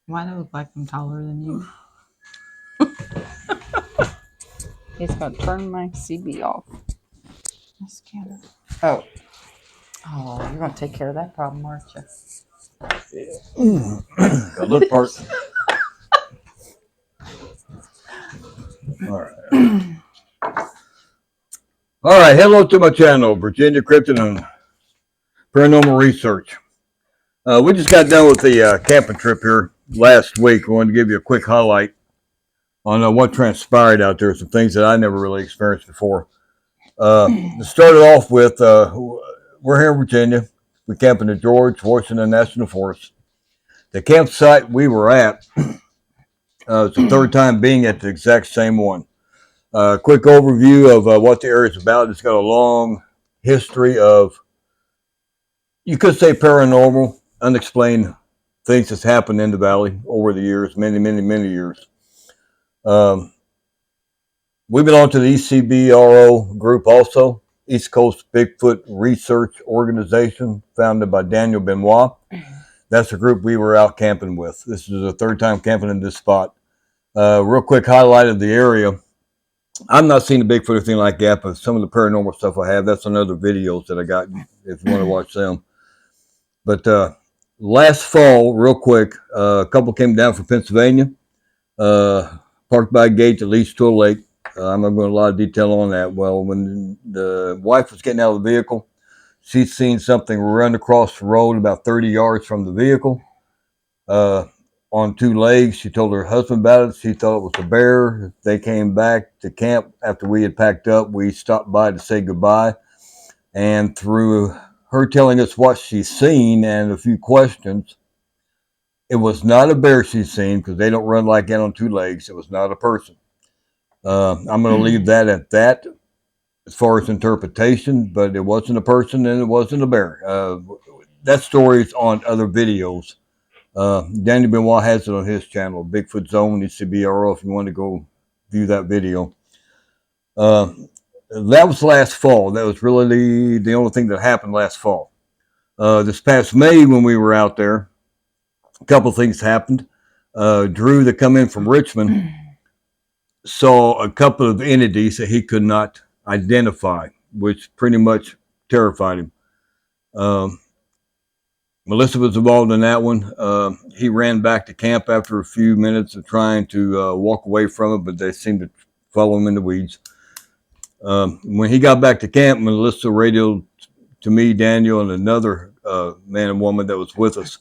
Why do I look like I'm taller than you? It's got to turn my CB off. That's kind of. Oh. Oh, you're going to take care of that problem, aren't you? The look part. All right. All right. Hello to my channel, Virginia Cryptid and Paranormal Research. We just got done with the camping trip here last week. I wanted to give you a quick highlight on what transpired out there. Some things that I never really experienced before. To start it off with, we're here in Virginia. We camp in the George Washington National Forest. The campsite we were at, it's the third time being at the exact same one. Quick overview of what the area is about. It's got a long history of, you could say, paranormal, unexplained things that's happened in the valley over the years, many years. We belong to the ECBRO group also, East Coast Bigfoot Research Organization, founded by Daniel Benoit. That's the group we were out camping with. This is the third time camping in this spot. Real quick highlight of the area. I'm not seeing the Bigfoot or anything like that, but some of the paranormal stuff I have, that's on other videos that I got if you want to watch them. But last fall, real quick, a couple came down from Pennsylvania, parked by a gate that leads to a lake. I'm not going to go into a lot of detail on that. Well, when the wife was getting out of the vehicle, she'd seen something run across the road about 30 yards from the vehicle. On two legs. She told her husband about it. She thought it was a bear. They came back to camp after we had packed up. We stopped by to say goodbye. And through her telling us what she's seen and a few questions, it was not a bear she's seen because they don't run like that on two legs. It was not a person. I'm going to leave that at that as far as interpretation, but it wasn't a person and it wasn't a bear. That story's on other videos. Daniel Benoit has it on his channel, Bigfoot Zone, ECBRO, if you want to go view that video. That was last fall. That was really the only thing that happened last fall. This past May, when we were out there, a couple things happened. Drew, that come in from Richmond, saw a couple of entities that he could not identify, which pretty much terrified him. Melissa was involved in that one. He ran back to camp after a few minutes of trying to walk away from it, but they seemed to follow him in the weeds. When he got back to camp, Melissa radioed to me, Daniel, and another man and woman that was with us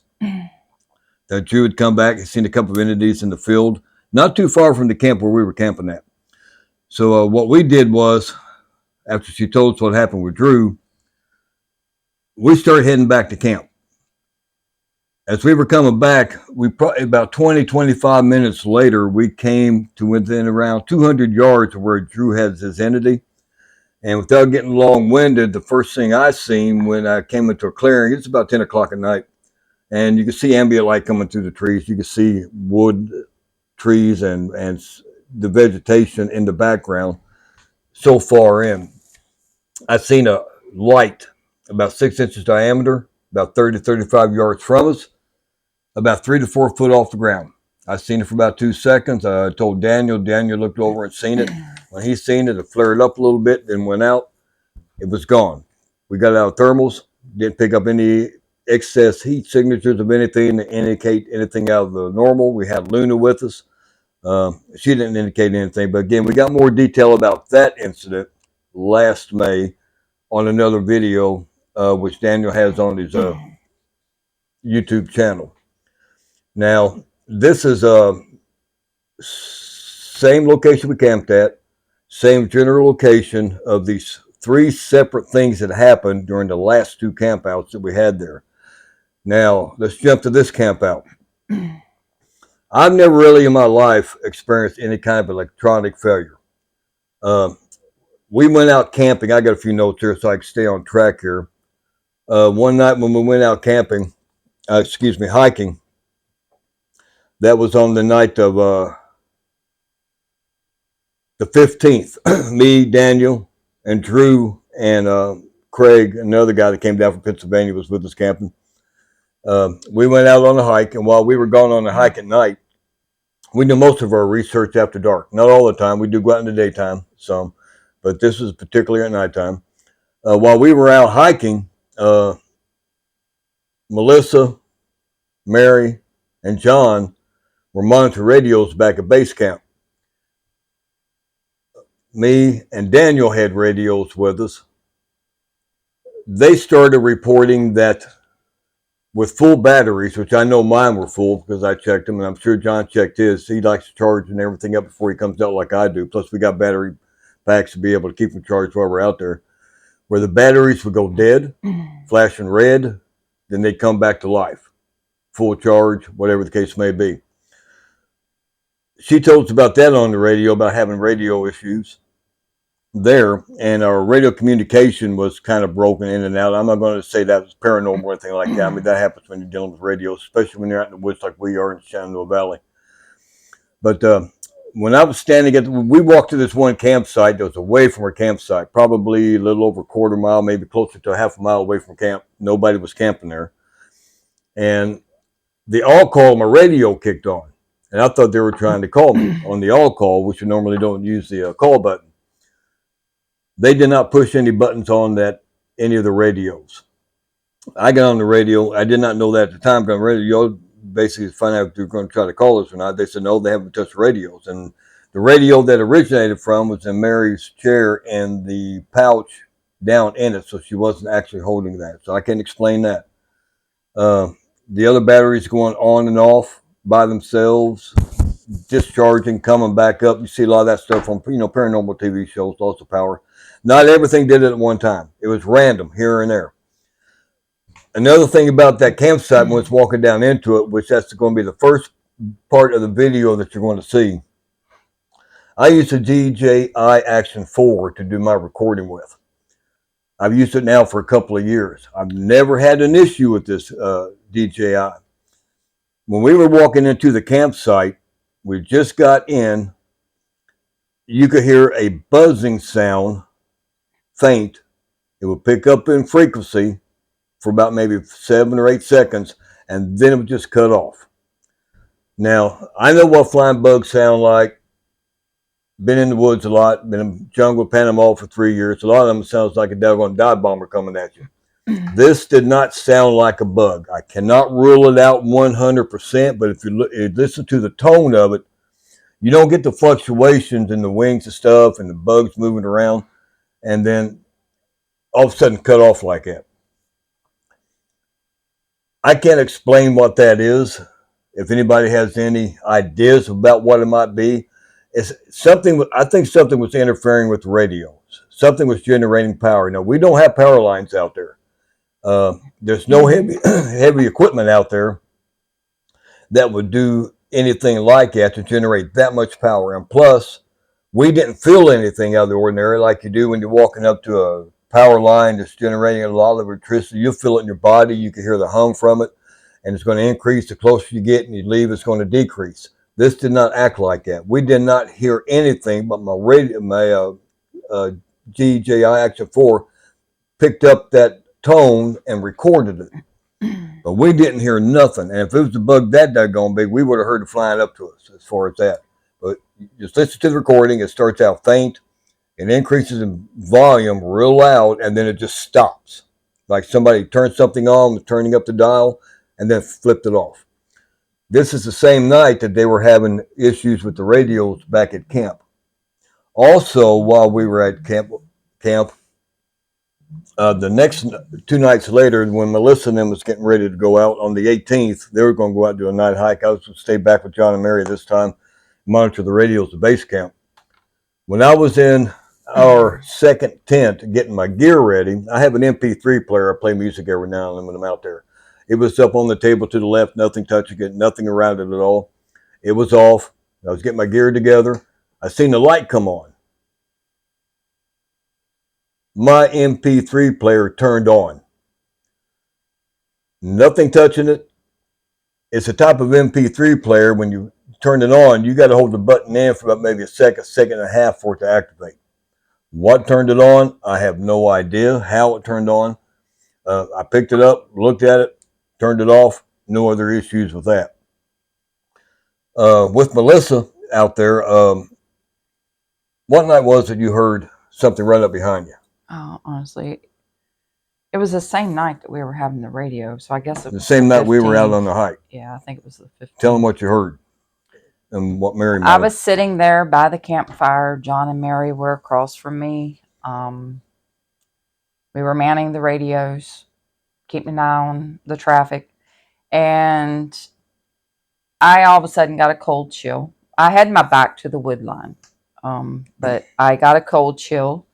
that Drew had come back and seen a couple of entities in the field, not too far from the camp where we were camping at. So what we did was, after she told us what happened with Drew, we started heading back to camp. As we were coming back, we probably about 25 minutes later, we came to within around 200 yards of where Drew has his entity. And without getting long-winded, the first thing I seen when I came into a clearing, it's about 10 o'clock at night, and you can see ambient light coming through the trees. You can see wood, trees, and the vegetation in the background so far in. I seen a light about 6 inches diameter, about 30 to 35 yards from us, about 3 to 4 foot off the ground. I seen it for about 2 seconds. I told Daniel. Daniel looked over and seen it. When he seen it, it flared up a little bit, then went out. It was gone. We got out of thermals. Didn't pick up any excess heat signatures of anything to indicate anything out of the normal. We had Luna with us. She didn't indicate anything. But again, we got more detail about that incident last May on another video, which Daniel has on his YouTube channel. Now, this is a same location we camped at, same general location of these 3 separate things that happened during the last 2 campouts that we had there. Now, let's jump to this campout. I've never really in my life experienced any kind of electronic failure. We went out camping. I got a few notes here so I can stay on track here. One night when we went out camping, hiking, that was on the night of the 15th. Me, Daniel, and Drew, and Craig, another guy that came down from Pennsylvania, was with us camping. We went out on a hike, and while we were going on a hike at night, we do most of our research after dark. Not all the time. We do go out in the daytime, some, but this was particularly at nighttime. While we were out hiking, Melissa, Mary, and John were monitoring radios back at base camp. Me and Daniel had radios with us. They started reporting that with full batteries, which I know mine were full because I checked them, and I'm sure John checked his. He likes to charge and everything up before he comes out like I do. Plus, we got battery packs to be able to keep them charged while we're out there. Where the batteries would go dead, flashing red, then they'd come back to life, full charge, whatever the case may be. She told us about that on the radio, about having radio issues there, and our radio communication was kind of broken in and out. I'm not going to say that was paranormal or anything like that. I mean, that happens when you're dealing with radio, especially when you're out in the woods like we are in Shenandoah Valley. But when I was standing we walked to this one campsite that was away from our campsite, probably a little over a quarter mile, maybe closer to a half a mile away from camp. Nobody was camping there. And the all call on my radio kicked on. And I thought they were trying to call me on the all call, which you normally don't use the call button. They did not push any buttons on any of the radios. I got on the radio. I did not know that at the time. But on the radio, basically to find out if they're going to try to call us or not. They said no, they haven't touched radios. And the radio that originated from was in Mary's chair and the pouch down in it, so she wasn't actually holding that. So I can't explain that. The other batteries going on and off by themselves, discharging, coming back up. You see a lot of that stuff on paranormal TV shows, loss of power. Not everything did it at one time. It was random here and there. Another thing about that campsite when it's walking down into it, which that's going to be the first part of the video that you're going to see. I use a DJI Action 4 to do my recording with. I've used it now for a couple of years. I've never had an issue with this DJI. When we were walking into the campsite, we just got in, you could hear a buzzing sound, faint. It would pick up in frequency for about maybe 7 or 8 seconds, and then it would just cut off. Now, I know what flying bugs sound like. Been in the woods a lot, been in the jungle, Panama for 3 years. A lot of them sounds like a doggone dive bomber coming at you. This did not sound like a bug. I cannot rule it out 100%, but if you listen to the tone of it, you don't get the fluctuations in the wings and stuff and the bugs moving around, and then all of a sudden cut off like that. I can't explain what that is. If anybody has any ideas about what it might be, it's something. I think something was interfering with the radios. Something was generating power. Now, we don't have power lines out there. There's no heavy equipment out there that would do anything like that to generate that much power. And plus, we didn't feel anything out of the ordinary like you do when you're walking up to a power line that's generating a lot of electricity. You'll feel it in your body. You can hear the hum from it, and it's going to increase the closer you get, and you leave, it's going to decrease. This did not act like that. We did not hear anything, but my DJI Action 4 picked up that tone and recorded it. But we didn't hear nothing. And if it was a bug that daggone big, we would have heard it flying up to us as far as that. But just listen to the recording. It starts out faint. It increases in volume real loud, and then it just stops. Like somebody turned something on, turning up the dial, and then flipped it off. This is the same night that they were having issues with the radios back at camp. Also, while we were at camp, the next 2 nights later, when Melissa and them was getting ready to go out on the 18th, they were going to go out and do a night hike. I was going to stay back with John and Mary this time, monitor the radios at base camp. When I was in our second tent getting my gear ready, I have an MP3 player. I play music every now and then when I'm out there. It was up on the table to the left, nothing touching it, nothing around it at all. It was off. I was getting my gear together. I seen the light come on. My MP3 player turned on. Nothing touching it. It's a type of MP3 player. When you turn it on, you got to hold the button in for about maybe a second and a half for it to activate. What turned it on? I have no idea how it turned on. I picked it up, looked at it. turned it off. No other issues with that. With Melissa out there, what night was it you heard something right up behind you? Oh, honestly, it was the same night that we were having the radio, so I guess it The was same the night we were out 15th. on the hike. Yeah, I think it was the 15th. Tell them what you heard and what Mary might I have. was sitting there by the campfire. John and Mary were across from me. We were manning the radios, keeping an eye on the traffic, and I all of a sudden got a cold chill. I had my back to the wood line, but I got a cold chill.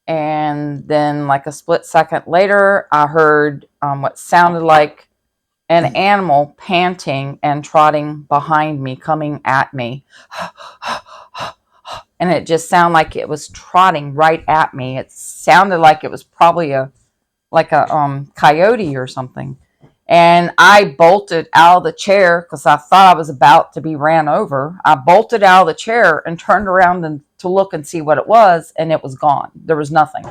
And then, like a split second later, I heard what sounded like an animal panting and trotting behind me, coming at me. And it just sounded like it was trotting right at me. It sounded like it was probably a coyote or something. And I bolted out of the chair because I thought I was about to be ran over. I bolted out of the chair and turned around to look and see what it was, and it was gone. There was nothing.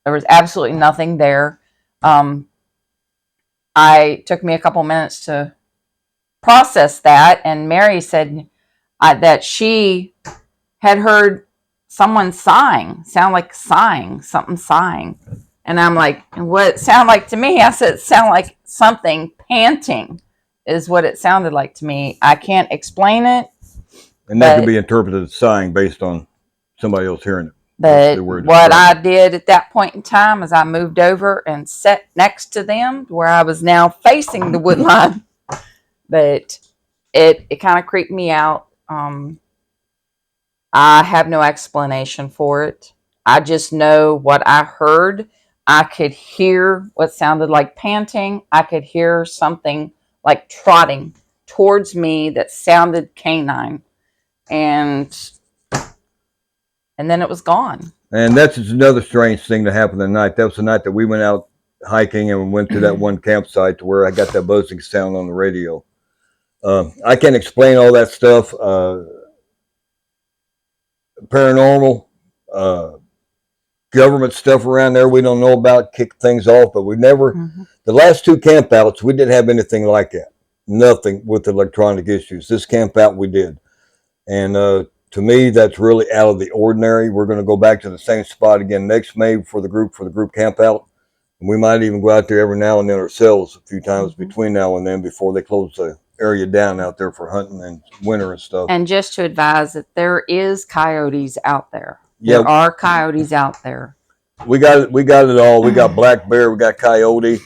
There was absolutely nothing there. I took me a couple minutes to process that, and Mary said that she had heard someone sighing, sound like sighing, something sighing. And I'm like, what it sounded like to me? I said, it sounded like something panting is what it sounded like to me. I can't explain it. And that could be interpreted as sighing based on somebody else hearing it. But what I did at that point in time is I moved over and sat next to them where I was now facing the wood line. But it kind of creeped me out. I have no explanation for it. I just know what I heard. I could hear what sounded like panting. I could hear something like trotting towards me that sounded canine. And then it was gone. And that's just another strange thing that happened that night. That was the night that we went out hiking and we went to that one campsite to where I got that buzzing sound on the radio. I can't explain all that stuff. Paranormal, government stuff around there we don't know about, kick things off, but we never, the last two campouts, we didn't have anything like that. Nothing with electronic issues. This camp out we did. And to me, that's really out of the ordinary. We're going to go back to the same spot again next May for the group camp out. And we might even go out there every now and then ourselves a few times between now and then before they close the area down out there for hunting and winter and stuff. And just to advise that there is coyotes out there. Yeah. There are coyotes out there. We got it all. We got black bear, we got coyote.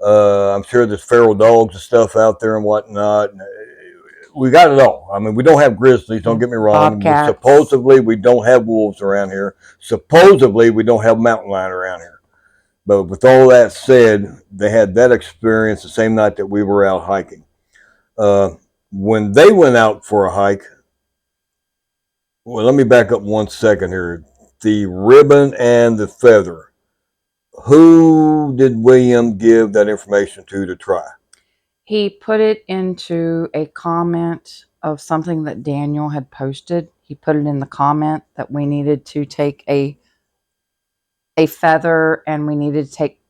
I'm sure there's feral dogs and stuff out there and whatnot. We got it all. I mean, we don't have grizzlies, don't get me wrong. Supposedly, we don't have wolves around here. Supposedly, we don't have mountain lion around here. But with all that said, they had that experience the same night that we were out hiking. When they went out for a hike, well, let me back up 1 second here. The ribbon and the feather. Who did William give that information to try? He put it into a comment of something that Daniel had posted. He put it in the comment that we needed to take a feather and we needed to take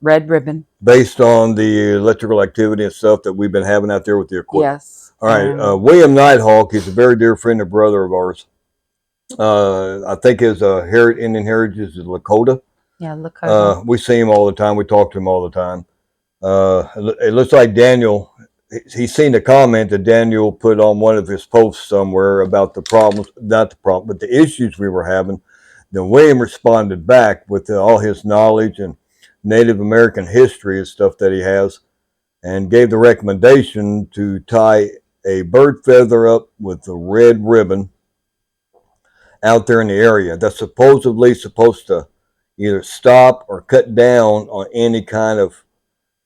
red ribbon. Based on the electrical activity and stuff that we've been having out there with the equipment. Yes. All right. William Nighthawk is a very dear friend and brother of ours. I think his Indian heritage is Lakota. Yeah, Lakota. We see him all the time. We talk to him all the time. It looks like Daniel, he's seen the comment that Daniel put on one of his posts somewhere about the problems, not the problem, but the issues we were having. Then William responded back with all his knowledge and Native American history and stuff that he has, and gave the recommendation to tie a bird feather up with a red ribbon out there in the area. That's supposedly supposed to either stop or cut down on any kind of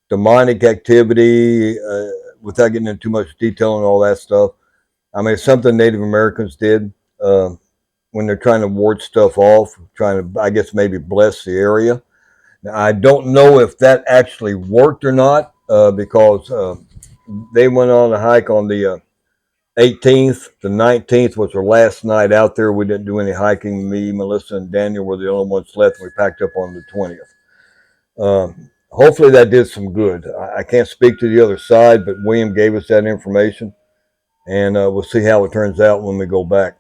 demonic activity, without getting into too much detail and all that stuff. I mean, it's something Native Americans did when they're trying to ward stuff off, trying to, I guess, maybe bless the area. Now, I don't know if that actually worked or not, because they went on a hike on the 18th. The 19th was our last night out there. We didn't do any hiking. Me, Melissa, and Daniel were the only ones left. We packed up on the 20th. Hopefully that did some good. I can't speak to the other side, but William gave us that information, and we'll see how it turns out when we go back.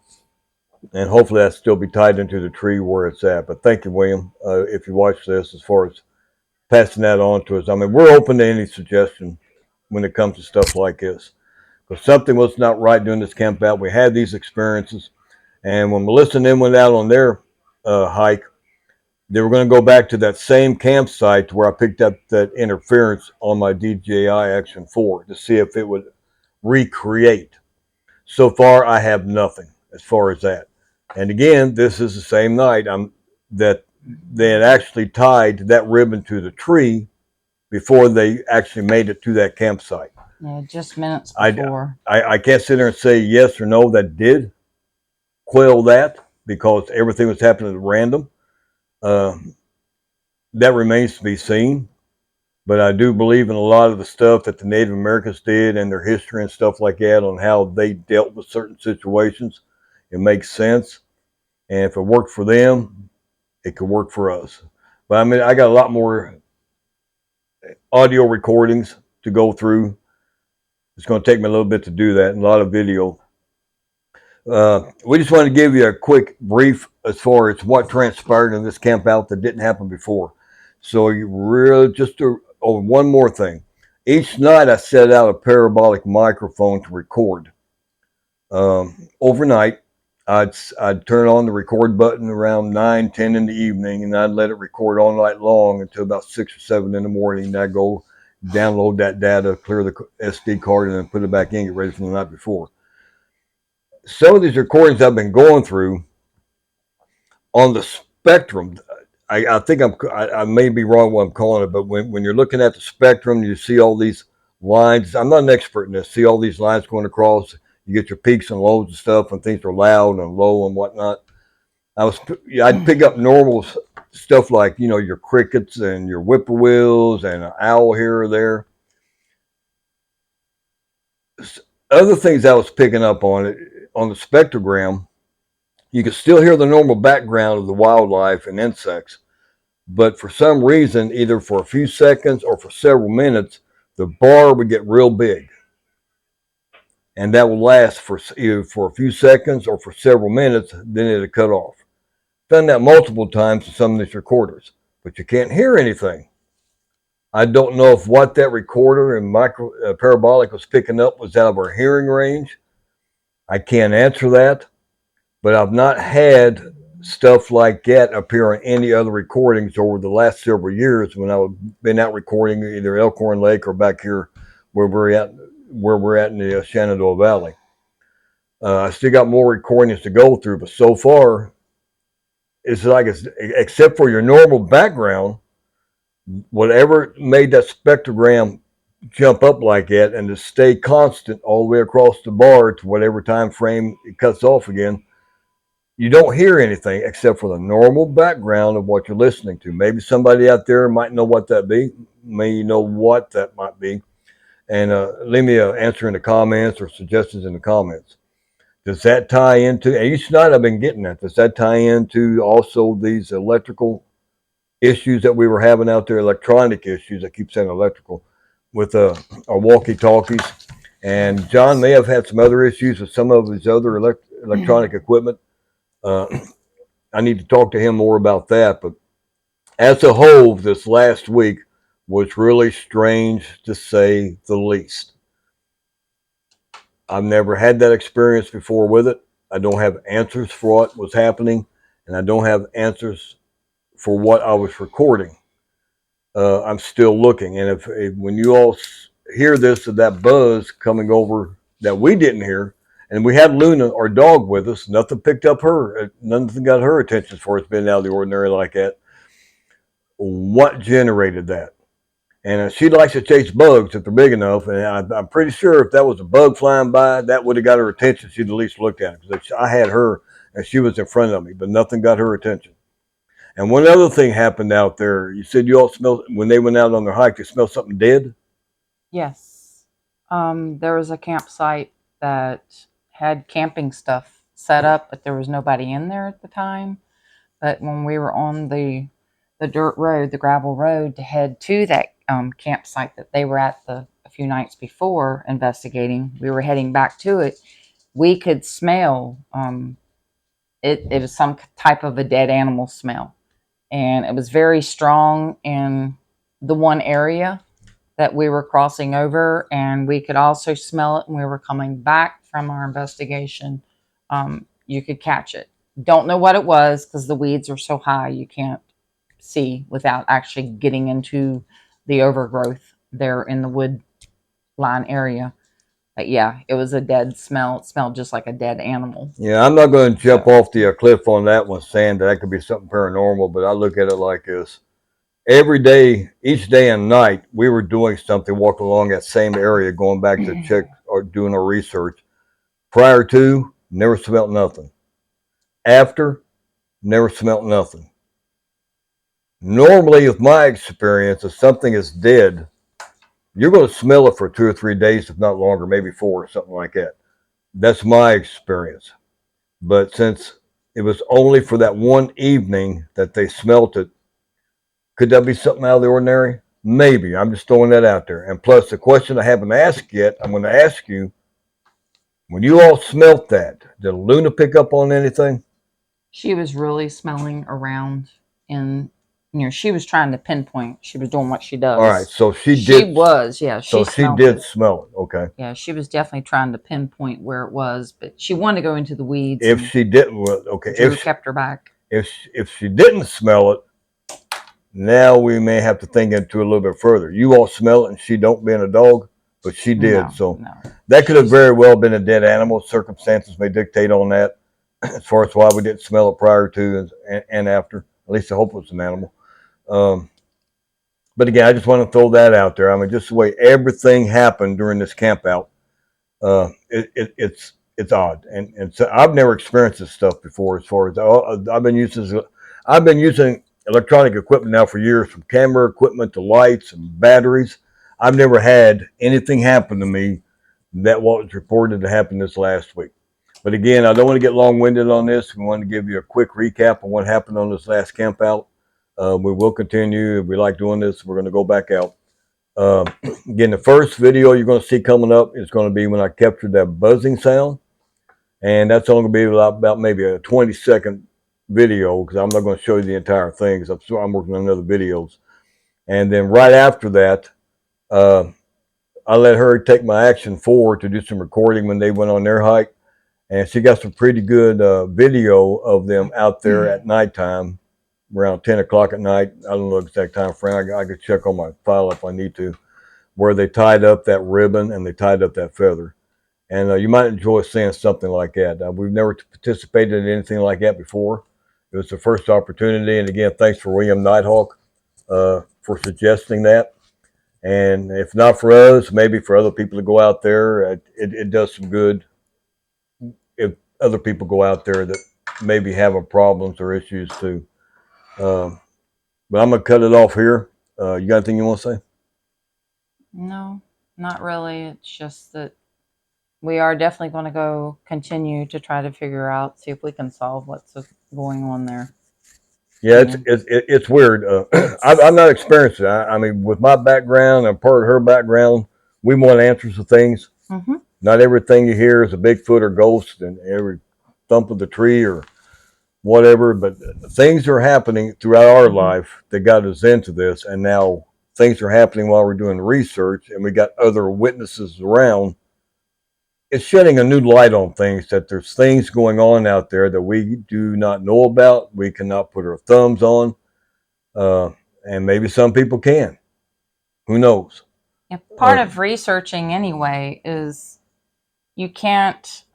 And hopefully that still be tied into the tree where it's at. But thank you, William, if you watch this, as far as passing that on to us. I mean, we're open to any suggestion when it comes to stuff like this. Because something was not right during this camp out. We had these experiences, and when Melissa and them went out on their hike, they were going to go back to that same campsite where I picked up that interference on my DJI Action 4 to see if it would recreate. So far, I have nothing as far as that. And again, this is the same night that they had actually tied that ribbon to the tree before they actually made it to that campsite. Yeah, just minutes I, before. I can't sit there and say yes or no that did quell that because everything was happening at random. Uh, that remains to be seen. But I do believe in a lot of the stuff that the Native Americans did and their history and stuff like that on how they dealt with certain situations. It makes sense. And if it worked for them, it could work for us. But I mean, I got a lot more audio recordings to go through. It's going to take me a little bit to do that and a lot of video. We just want to give you a quick brief as far as what transpired in this camp out that didn't happen before. So you really one more thing. Each night I set out a parabolic microphone to record. Overnight, I'd turn on the record button around 9, 10 in the evening, and I'd let it record all night long until about 6 or 7 in the morning. And I'd go download that data, clear the SD card, and then put it back in, get ready for the night before. Some of these recordings I've been going through on the spectrum. I think I may be wrong what I'm calling it, but when you're looking at the spectrum, you see all these lines. I'm not an expert in this. See all these lines going across. You get your peaks and lows and stuff, and things are loud and low and whatnot. I'd pick up normal stuff like your crickets and your whippoorwills and an owl here or there. Other things I was picking up on the spectrogram, you could still hear the normal background of the wildlife and insects, but for some reason, either for a few seconds or for several minutes, the bar would get real big, and that would last for either for a few seconds or for several minutes. Then it'd cut off. Done that multiple times in some of these recorders, but you can't hear anything. I don't know if what that recorder and micro parabolic was picking up was out of our hearing range. I can't answer that, but I've not had stuff like that appear on any other recordings over the last several years when I've been out recording either Elkhorn Lake or back here where we're at in the Shenandoah Valley. I still got more recordings to go through, but so far except for your normal background, whatever made that spectrogram jump up like that and to stay constant all the way across the bar to whatever time frame it cuts off again, you don't hear anything except for the normal background of what you're listening to. Maybe somebody out there might know what that be, may know what that might be, and leave me an answer in the comments or suggestions in the comments. Does that tie into? And each night I've been getting that. Does that tie into also these electrical issues that we were having out there? Electronic issues. I keep saying electrical with our walkie talkies. And John may have had some other issues with some of his other electronic equipment. Uh, I need to talk to him more about that. But as a whole, this last week was really strange to say the least. I've never had that experience before with it. I don't have answers for what was happening, and I don't have answers for what I was recording. I'm still looking, and if when you all hear this of that buzz coming over that we didn't hear, and we had Luna, our dog, with us, nothing picked up her, nothing got her attention for us being out of the ordinary like that. What generated that? And she likes to chase bugs if they're big enough. And I'm pretty sure if that was a bug flying by, that would have got her attention. She'd at least looked at it. Because I had her and she was in front of me, but nothing got her attention. And one other thing happened out there. You said you all smelled, when they went out on their hike, you smelled something dead? Yes. There was a campsite that had camping stuff set up, but there was nobody in there at the time. But when we were on the the dirt road, the gravel road, to head to that campsite that they were at a few nights before investigating. We were heading back to it. We could smell it was some type of a dead animal smell, and it was very strong in the one area that we were crossing over, and we could also smell it when we were coming back from our investigation. You could catch it. Don't know what it was because the weeds are so high you can't see without actually getting into the overgrowth there in the wood line area. But yeah, it was a dead smell. It smelled just like a dead animal. Yeah, I'm not going to jump So off the cliff on that one, saying that could be something paranormal, but I look at it like this. Every day, each day and night, we were doing something, walking along that same area, going back to check or doing our research. Prior to, never smelt nothing. After, never smelt nothing. Normally, with my experience, if something is dead, you're going to smell it for 2 or 3 days, if not longer, maybe 4, something like that. That's my experience. But since it was only for that one evening that they smelt it, could that be something out of the ordinary? Maybe. I'm just throwing that out there. And plus, the question I haven't asked yet, I'm going to ask you, when you all smelt that, did Luna pick up on anything? she was really smelling around, and she was trying to pinpoint. She was doing what she All right, does. so she She did. was, yeah, she So she smelt did it. smell it. Okay. Yeah, she was definitely trying to pinpoint where it was, but she wanted to go into the weeds, If and she didn't, well, okay. Drew kept her back. If she didn't smell it, now we may have to think into it a little bit further. You all smell it, and she don't, being a dog, but she did. No, So no. that could have She's very well been a dead animal. Circumstances may dictate on that, as far as why we didn't smell it prior to and after. At least I hope it was an animal. Um, but again, I just want to throw that out there. I mean, just the way everything happened during this camp out, it's odd, and so I've never experienced this stuff before. As far as I've been using electronic equipment now for years, from camera equipment to lights and batteries. I've never had anything happen to me that what was reported to happen this last week. But again, I don't want to get long-winded on this. We want to give you a quick recap on what happened on this last camp out. We will continue. We like doing this. We're going to go back out. Uh, Again, the first video you're going to see coming up is going to be when I captured that buzzing sound. And that's only going to be about maybe a 20-second video, because I'm not going to show you the entire thing because I'm working on other videos. And then right after that, uh, I let her take my Action 4 to do some recording when they went on their hike. And she got some pretty good video of them out there at nighttime, around 10 o'clock at night. I don't know the exact time frame. I could check on my file if I need to, where they tied up that ribbon and they tied up that feather. And you might enjoy seeing something like that. We've never participated in anything like that before. It was the first opportunity. And again, thanks for William Nighthawk for suggesting that. And if not for us, maybe for other people to go out there, it does some good if other people go out there that maybe having problems or issues too. But I'm going to cut it off here. You got anything you want to say? No, not really. It's just that we are definitely going to go continue to try to figure out, see if we can solve what's going on there. Yeah, it's weird. I'm not experienced. I mean, with my background and part of her background, we want answers to things. Mm-hmm. Not everything you hear is a Bigfoot or ghost, and every thump of the tree or whatever. But things are happening throughout our life that got us into this, and now things are happening while we're doing research, and we got other witnesses around. It's shedding a new light on things, that there's things going on out there that we do not know about. We cannot put our thumbs on, and maybe some people can. Who knows? Yeah, part of researching anyway is you can't.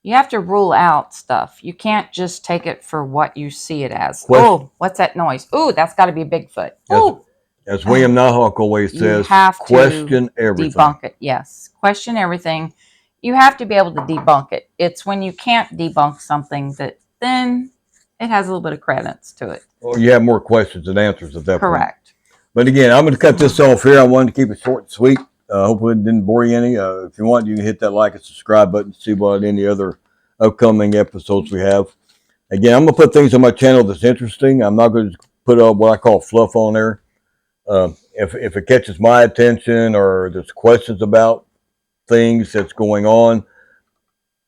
You have to rule out stuff. You can't just take it for what you see it as. Oh, what's that noise? Oh, that's got to be a Bigfoot. Oh, as William Nighthawk always says, you have to question everything. Debunk it. Yes, question everything. You have to be able to debunk it. It's when you can't debunk something that then it has a little bit of credence to it. Or you have more questions than answers at that point. Correct. But again, I'm going to cut this off here. I wanted to keep it short and sweet. Hopefully it didn't bore you any. If you want, you can hit that like and subscribe button to see what any other upcoming episodes we have. Again, I'm going to put things on my channel that's interesting. I'm not going to put what I call fluff on there. If it catches my attention or there's questions about things that's going on,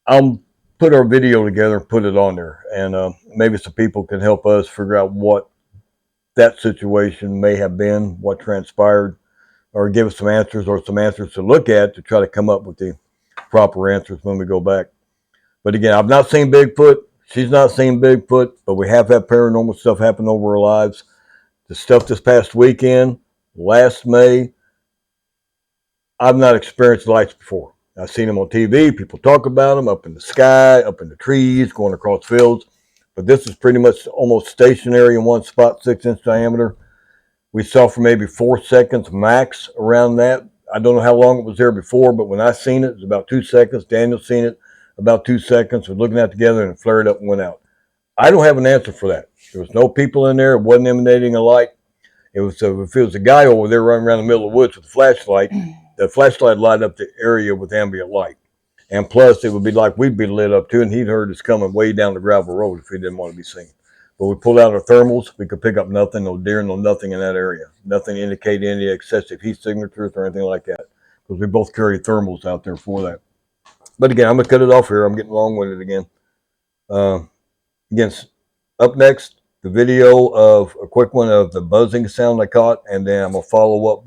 I'll put our video together and put it on there. And maybe some people can help us figure out what that situation may have been, what transpired, or give us some answers or some answers to look at to try to come up with the proper answers when we go back. But again, I've not seen Bigfoot. She's not seen Bigfoot, but we have had paranormal stuff happen over our lives. The stuff this past weekend, last May, I've not experienced lights before. I've seen them on TV. People talk about them up in the sky, up in the trees, going across fields. But this is pretty much almost stationary in one spot, 6-inch diameter. We saw for maybe 4 seconds max around that. I don't know how long it was there before, but when I seen it, it was about 2 seconds. Daniel seen it about 2 seconds. We're looking at it together and it flared up and went out. I don't have an answer for that. There was no people in there. It wasn't emanating a light. It was if it was a guy over there running around the middle of the woods with a flashlight, the flashlight light up the area with ambient light. And plus, it would be like we'd be lit up too, and he'd heard us coming way down the gravel road if he didn't want to be seen. But we pulled out our thermals. We could pick up nothing, no deer, no nothing in that area. Nothing indicating any excessive heat signatures or anything like that. Because we both carry thermals out there for that. But again, I'm going to cut it off here. I'm getting long-winded again. Again, up next, the video of a quick one of the buzzing sound I caught. And then I'm going to follow up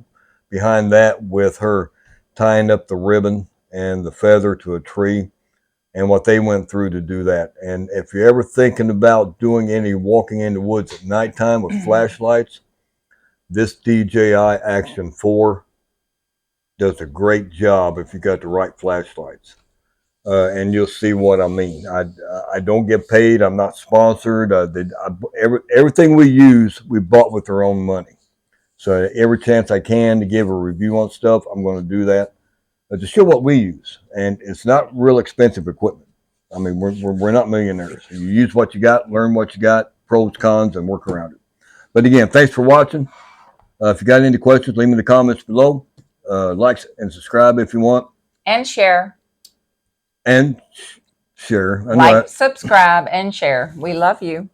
behind that with her tying up the ribbon and the feather to a tree and what they went through to do that. And if you're ever thinking about doing any walking in the woods at nighttime with flashlights, this DJI Action 4 does a great job if you got the right flashlights. And you'll see what I mean. I don't get paid. I'm not sponsored. Everything we use, we bought with our own money. So every chance I can to give a review on stuff, I'm going to do that. To show what we use, and it's not real expensive equipment. I mean, we're not millionaires. You use what you got, learn what you got, pros, cons, and work around it. But again, thanks for watching. If you got any questions, leave me in the comments below. Like and subscribe if you want. And share. And share. Like, subscribe, and share. We love you.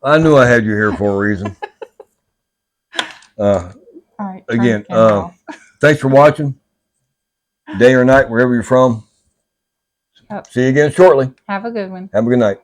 I knew I had you here for a reason. All right. Again, thanks for watching. Day or night, wherever you're from. See you again shortly. Have a good one. Have a good night.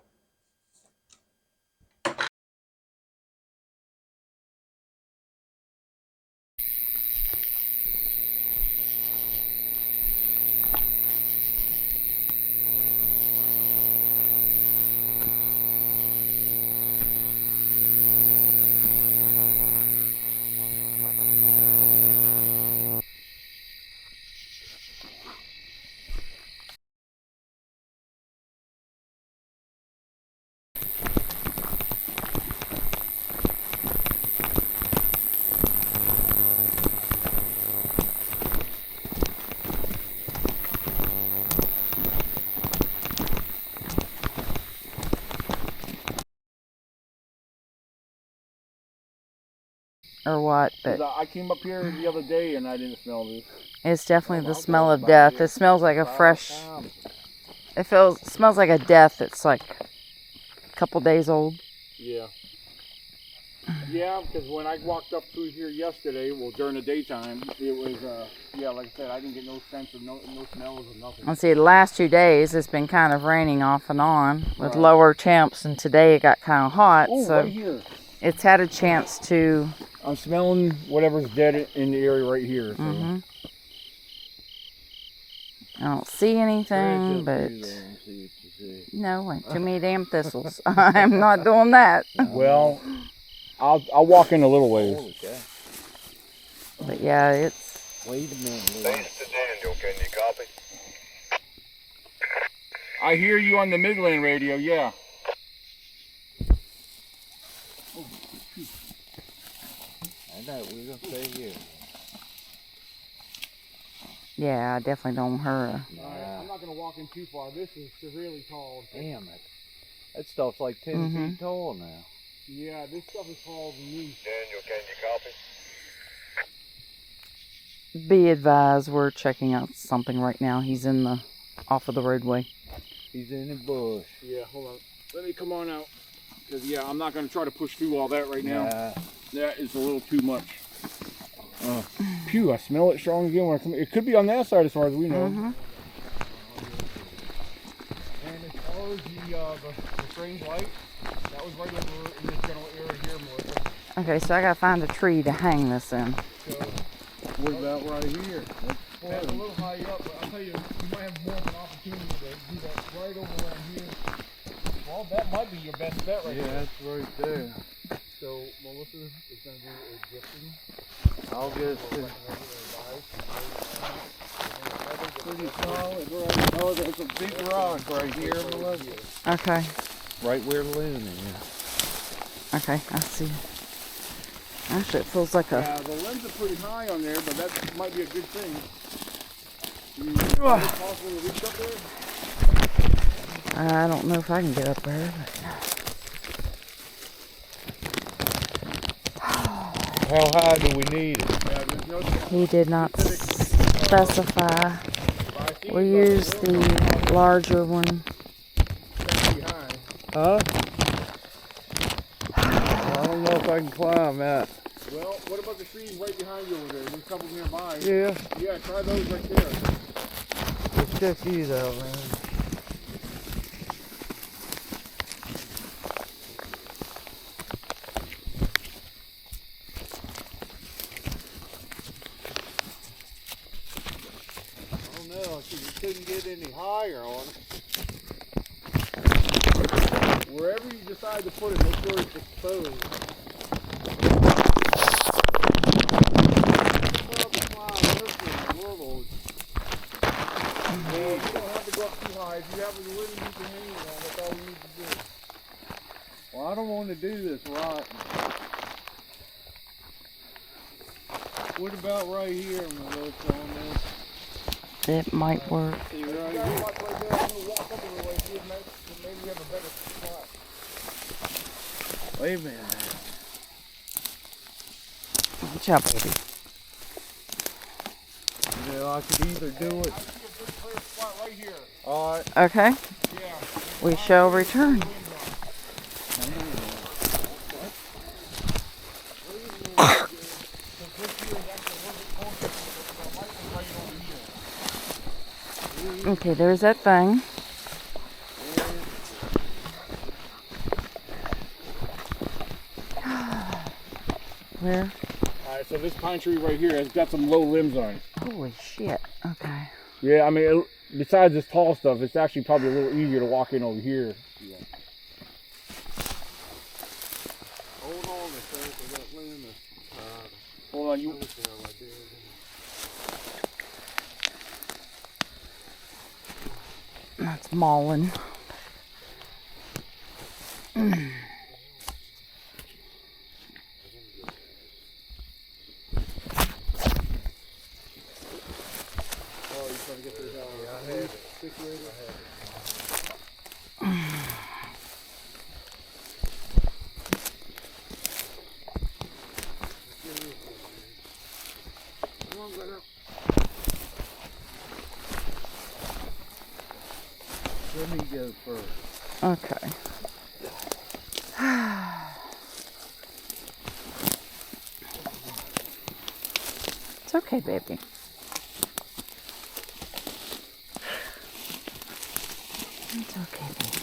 Or what, but I came up here the other day and I didn't smell this. it's definitely the smell of death. It smells like a fresh, smells like a death that's like a couple days old. Yeah. Yeah, because when I walked up through here yesterday, well, during the daytime, it was, yeah, like I said, I didn't get no sense of no smells or nothing. Let's see, the last 2 days it's been kind of raining off and on with lower temps, and today it got kind of hot. Oh, so right here. It's had a chance to. I'm smelling whatever's dead in the area right here. So. I don't see anything, but no, went too many damn thistles. I'm not doing that. Well, I'll walk in a little ways. But yeah, it's. Wait a minute. Thanks to Daniel. Can you copy? I hear you on the Midland radio, yeah. I know, we're going to stay here. Yeah, I definitely don't hurry. I'm not going to walk in too far. This is severely tall. Damn it. That stuff's like 10 feet tall now. Yeah, this stuff is taller than me. Daniel, can you copy? Be advised, we're checking out something right now. He's off of the roadway. He's in the bush. Yeah, hold on. Let me come on out. Because, yeah, I'm not going to try to push through all that right now. Nah. That is a little too much. Phew, I smell it strong again. When I come. It could be on that side as far as we know. Mm-hmm. And as far as the strange light, that was right over in this general area here, Melissa. Okay, so I gotta find a tree to hang this in. So, what about right here? That's a little high up, but I'll tell you, you might have more of an opportunity to do that right over around here. Well, that might be your best bet right there. Yeah, that's right there. So, Melissa is going to do a drifting. I'll get Pretty solid, right? Oh, there's a big rock right here, Melissa. Okay. right where Lynn is. Okay, I see. Actually, it feels like Yeah, a. the limbs are pretty high on there, but that might be a good thing. Is it possible to reach up there? I don't know if I can get up there. But... How high do we need it? Yeah, there's no He did not specify. We used the larger one. behind. Huh? I don't know if I can climb that. Well, what about the trees right behind you over there? There's a couple nearby. Yeah, Yeah, try those right there. let's check these out, man. I don't know, you couldn't get any higher on it. Wherever you decide to put it, make sure it's exposed. Well, you don't have to go up too high. If you have a little you can hang it on, that's all you need to do. Well, I don't want to do this right. What about right here, Melissa, on this? It might work. See Right right there, here? watch right there. I'm going to walk up a little way, see if maybe we have a better spot. Wait a minute. Watch out, baby. You know, I could either do it. I think a good clear spot right here. Alright. Okay, Yeah. we shall return. Okay, there's that thing. Where? Alright, so this pine tree right here has got some low limbs on it. Holy shit. Okay. Yeah, I mean, besides this tall stuff, it's actually probably a little easier to walk in over here. Yeah. Hold on a second, that limb is Hold on, you. That's mauling. Oh, you're trying to get this out. Yeah, I had situated. Let me go first. Okay. It's okay, baby. It's okay, baby.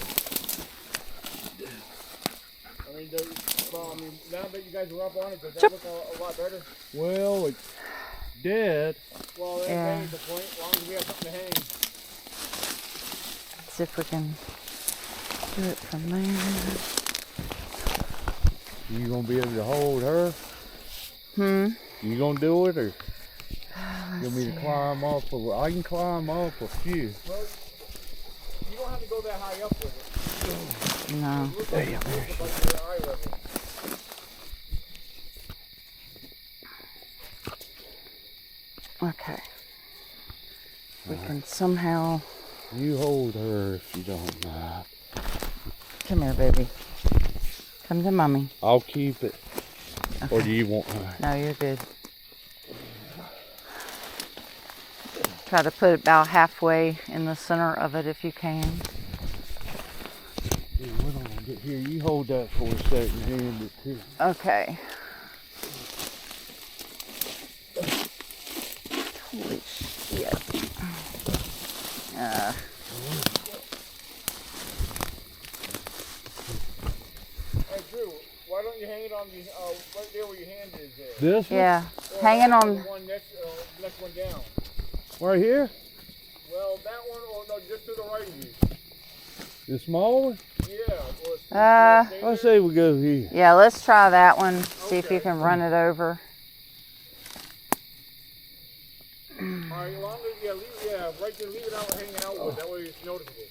I mean, now that you guys are up on it, does that Chip. look a lot better? Well, it's dead. Well, that Yeah. ain't the point. As long as we have something to hang. See if we can do it from there. You gonna be able to hold her? You gonna do it, or you want me to climb up? I can climb up a few. Well, you don't have to go that high up with it. No. Look like it's like your eye level. Okay. We can somehow. You hold her if you don't mind. Come here, baby. Come to mommy. I'll keep it. Or Okay. do you want her? No, you're good. Try to put it about halfway in the center of it if you can. Dude, we're gonna get Here, you hold that for a second, hand it too. Okay. Holy shit. Hey Drew, why don't you hang it on the right there where your hand is there? This one? Yeah. Hanging The on. one next one down. Right here? Well, that one, or no, just to the right of you. The small one? Yeah. Let's say we go here. Yeah, let's try that one. See if you Okay. can run it over. Alright, as long as, right there, leave it out hanging outward. That way it's noticeable.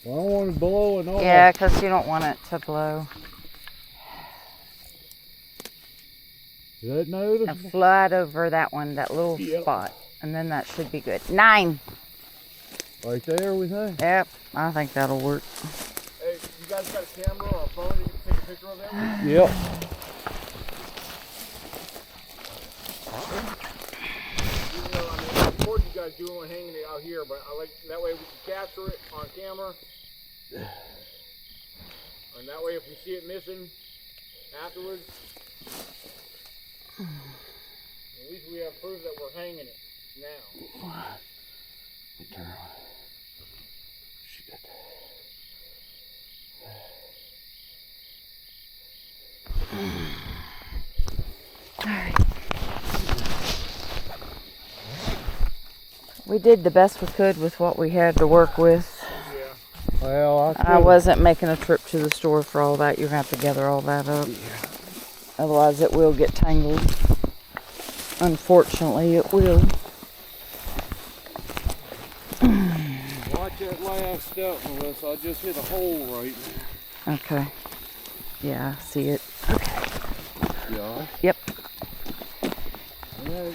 I don't want to blow and all. Yeah, because you don't want it to blow. Is that noticeable? And flat over that one, that little spot. And then that should be good. 9. Right there, we think? Yep, I think that'll work. Hey, you guys got a camera or a phone that you can take a picture of that? Yep. Even though, I mean, I record you guys doing one hanging it out here, but I like that way we can capture it on camera. And that way if we see it missing afterwards, at least we have proof that we're hanging it now. Shit. We did the best we could with what we had to work with. Yeah. Well, I wasn't making a trip to the store for all that. You're going to have to gather all that up. Otherwise it will get tangled. Unfortunately, it will. Watch that last step, Melissa. I just hit a hole right now. Okay. Yeah, I see it. Yeah. Yep. Yeah,